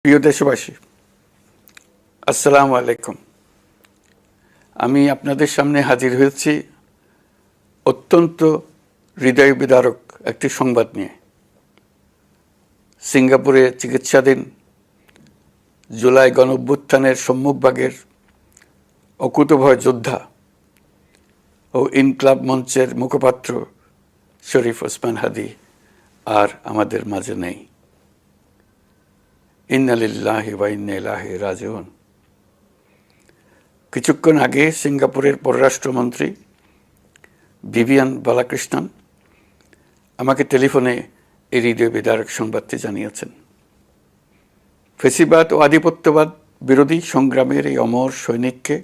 প্রিয় দেশবাসী, আসসালামু আলাইকুম। আমি আপনাদের সামনে হাজির হয়েছি অত্যন্ত হৃদয় বিদারক একটি সংবাদ নিয়ে। সিঙ্গাপুরে চিকিৎসাধীন জুলাই গণঅভ্যুত্থানের সম্মুখভাগের অকুতোভয় যোদ্ধা ও ইনকলাব মঞ্চের মুখপাত্র শরীফ ওসমান হাদী আর আমাদের মাঝে নেই। ইন্না লিল্লাহি ওয়া ইন্না ইলাইহি রাজিউন। কিছুক্ষণ আগে সিঙ্গাপুরের পররাষ্ট্রমন্ত্রী ভিভিয়ান বালাকৃষ্ণন আমাকে টেলিফোনে এই হৃদয় বিদারক সংবাদটি জানিয়েছেন। ফেসিবাদ ও আধিপত্যবাদ বিরোধী সংগ্রামের এই অমর সৈনিককে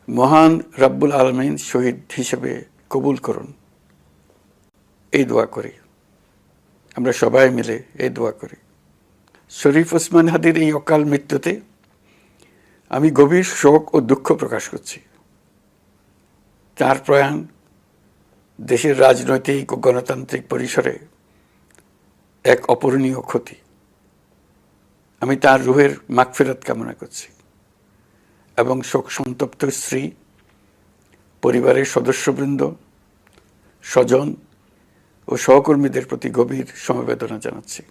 মহান রাব্বুল আলামিন শহীদ হিসেবে কবুল করুন, এই দোয়া করি। আমরা সবাই মিলে এই দোয়া করি। শরীফ ওসমান হাদীর এই অকাল মৃত্যুতে আমি গভীর শোক ও দুঃখ প্রকাশ করছি। তার প্রয়াণ দেশের রাজনৈতিক ও গণতান্ত্রিক পরিসরে এক অপূরণীয় ক্ষতি। আমি তার রুহের মাগফিরাত কামনা করছি এবং শোক সন্তপ্ত স্ত্রী, পরিবারের সদস্যবৃন্দ, স্বজন ও সহকর্মীদের প্রতি গভীর সমবেদনা জানাচ্ছি।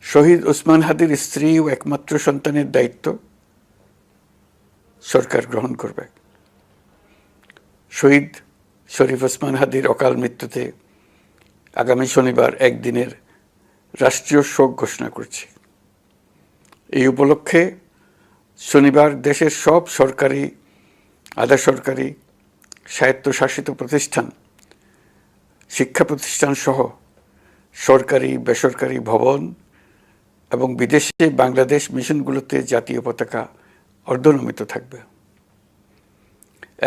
শহীদ ওসমান হাদীর স্ত্রী ও একমাত্র সন্তানের দায়িত্ব সরকার গ্রহণ করবে। শহীদ শরীফ ওসমান হাদীর অকাল মৃত্যুতে আগামী শনিবার একদিনের রাষ্ট্রীয় শোক ঘোষণা করছি। এই উপলক্ষে শনিবার দেশের সব সরকারি, আধা সরকারি, স্বায়ত্তশাসিত প্রতিষ্ঠান, শিক্ষা প্রতিষ্ঠান সহ সরকারি বেসরকারি ভবন এবং বিদেশে বাংলাদেশ মিশনগুলোতে জাতীয় পতাকা অর্ধনমিত থাকবে।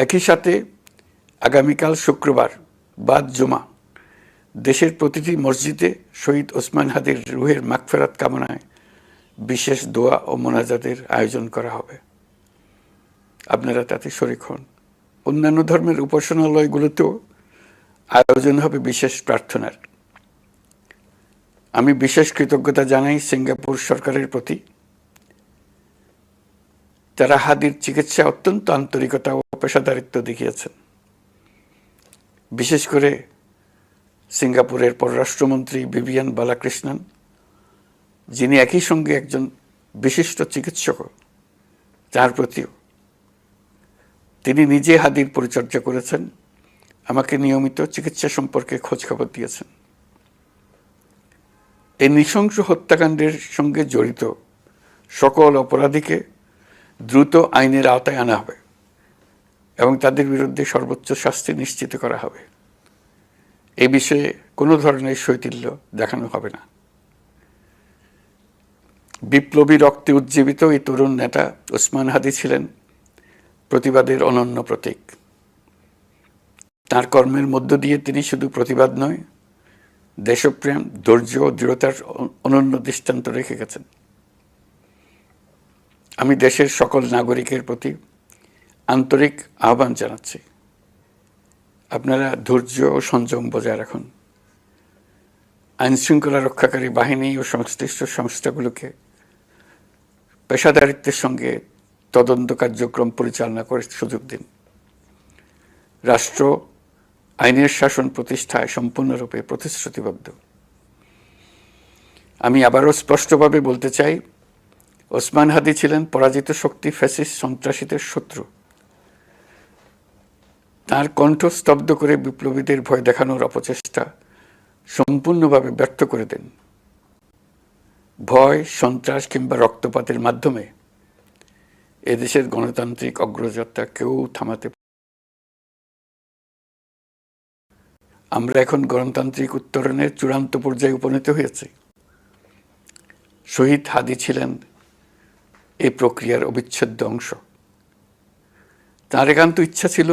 একই সাথে আগামীকাল শুক্রবার বাদ জুমা দেশের প্রতিটি মসজিদে শহীদ ওসমান হাদীর রুহের মাগফিরাত কামনায় বিশেষ দোয়া ও মোনাজাতের আয়োজন করা হবে। আপনারা তাতে শরীক হন। অন্যান্য ধর্মের উপাসনালয়গুলোতেও আয়োজন হবে বিশেষ প্রার্থনার। আমি বিশেষ কৃতজ্ঞতা জানাই সিঙ্গাপুর সরকারের প্রতি। তারা হাদীর চিকিৎসা অত্যন্ত আন্তরিকতা ও পেশাদারিত্ব দেখিয়েছেন। বিশেষ করে সিঙ্গাপুরের পররাষ্ট্রমন্ত্রী ভিভিয়ান বালাকৃষ্ণন, যিনি একই সঙ্গে একজন বিশিষ্ট চিকিৎসক, তার প্রতিও তিনি নিজে হাদীর পরিচর্যা করেছেন, আমাকে নিয়মিত চিকিৎসা সম্পর্কে খোঁজখবর দিয়েছেন। এই নৃশংস হত্যাকাণ্ডের সঙ্গে জড়িত সকল অপরাধীকে দ্রুত আইনের আওতায় আনা হবে এবং তাদের বিরুদ্ধে সর্বোচ্চ শাস্তি নিশ্চিত করা হবে। এই বিষয়ে কোনো ধরনের শৈথিল্য দেখানো হবে না। বিপ্লবী রক্তে উজ্জীবিত এই তরুণ নেতা ওসমান হাদী ছিলেন প্রতিবাদের অনন্য প্রতীক। তার কর্মের মধ্য দিয়ে তিনি শুধু প্রতিবাদ নয়, দেশপ্রেম, ধৈর্য ও দৃঢ়তার অনন্য দৃষ্টান্ত রেখে গেছেন। আমি দেশের সকল নাগরিকের প্রতি আন্তরিক আহ্বান জানাচ্ছি, আপনারা ধৈর্য ও সংযম বজায় রাখুন। আইনশৃঙ্খলা রক্ষাকারী বাহিনী ও সংশ্লিষ্ট সংস্থাগুলোকে পেশাদারিত্বের সঙ্গে তদন্ত কার্যক্রম পরিচালনা করে সুযোগ দিন। রাষ্ট্র আইনের শাসন প্রতিষ্ঠায় সম্পূর্ণরূপে প্রতিশ্রুতিবদ্ধ। আমি আবারও স্পষ্টভাবে বলতে চাই, ওসমান হাদী ছিলেন পরাজিত শক্তি ফ্যাসিস্ট সন্ত্রাসীদের শত্রু। তার কণ্ঠ স্তব্ধ করে বিপ্লবীদের ভয় দেখানোর অপচেষ্টা সম্পূর্ণভাবে ব্যর্থ করে দেন। ভয়, সন্ত্রাস কিংবা রক্তপাতের মাধ্যমে এদেশের গণতান্ত্রিক অগ্রযাত্রা কেউ থামাতে। আমরা এখন গণতান্ত্রিক উত্তরণের চূড়ান্ত পর্যায়ে উপনীত হয়েছি। শহীদ হাদী ছিলেন এই প্রক্রিয়ার অবিচ্ছেদ্য অংশ। তার একান্ত ইচ্ছা ছিল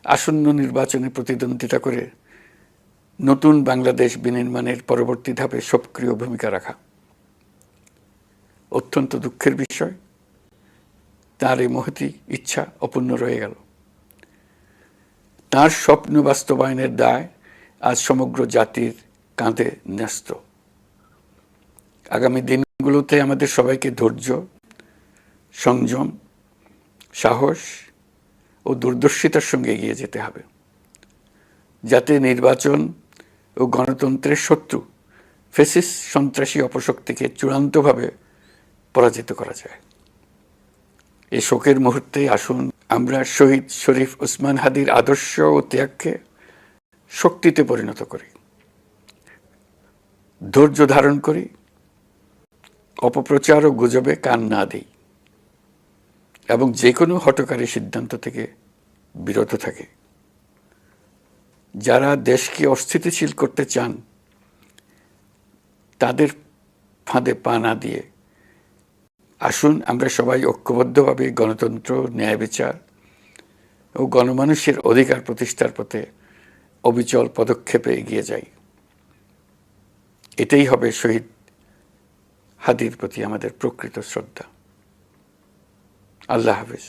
আসন্ন নির্বাচনে প্রতিদ্বন্দ্বিতা করে নতুন বাংলাদেশ বিনির্মাণের পরবর্তী ধাপে সক্রিয় ভূমিকা রাখা। অত্যন্ত দুঃখের বিষয়, তার এই মহতী ইচ্ছা অপূর্ণ রয়ে গেল। তার স্বপ্ন বাস্তবায়নের দায় আজ সমগ্র জাতির কাঁধে ন্যস্ত। আগামী দিনগুলোতে আমাদের সবাইকে ধৈর্য, সংযম, সাহস ও দূরদর্শিতার সঙ্গে এগিয়ে যেতে হবে, যাতে নির্বাচন ও গণতন্ত্রের শত্রু ফ্যাসিস্ট সন্ত্রাসী অপশক্তিকে চূড়ান্তভাবে পরাজিত করা যায়। এই শোকের মুহূর্তে আসুন আমরা শহীদ শরীফ ওসমান হাদির আদর্শ ও ত্যাগকে শক্তিতে পরিণত করি, ধৈর্য ধারণ করি, অপপ্রচার ও গুজবে কান না দিই এবং যে কোনো হঠকারী সিদ্ধান্ত থেকে বিরত থাকে। যারা দেশকে অস্থিতিশীল করতে চান তাদের ফাঁদে পা না দিয়ে আসুন আমরা সবাই ঐক্যবদ্ধভাবে গণতন্ত্র, ন্যায় বিচার ও গণমানুষের অধিকার প্রতিষ্ঠার পথে অবিচল পদক্ষেপে এগিয়ে যাই। এটাই হবে শহীদ হাদির প্রতি আমাদের প্রকৃত শ্রদ্ধা। আল্লাহ হাফেজ।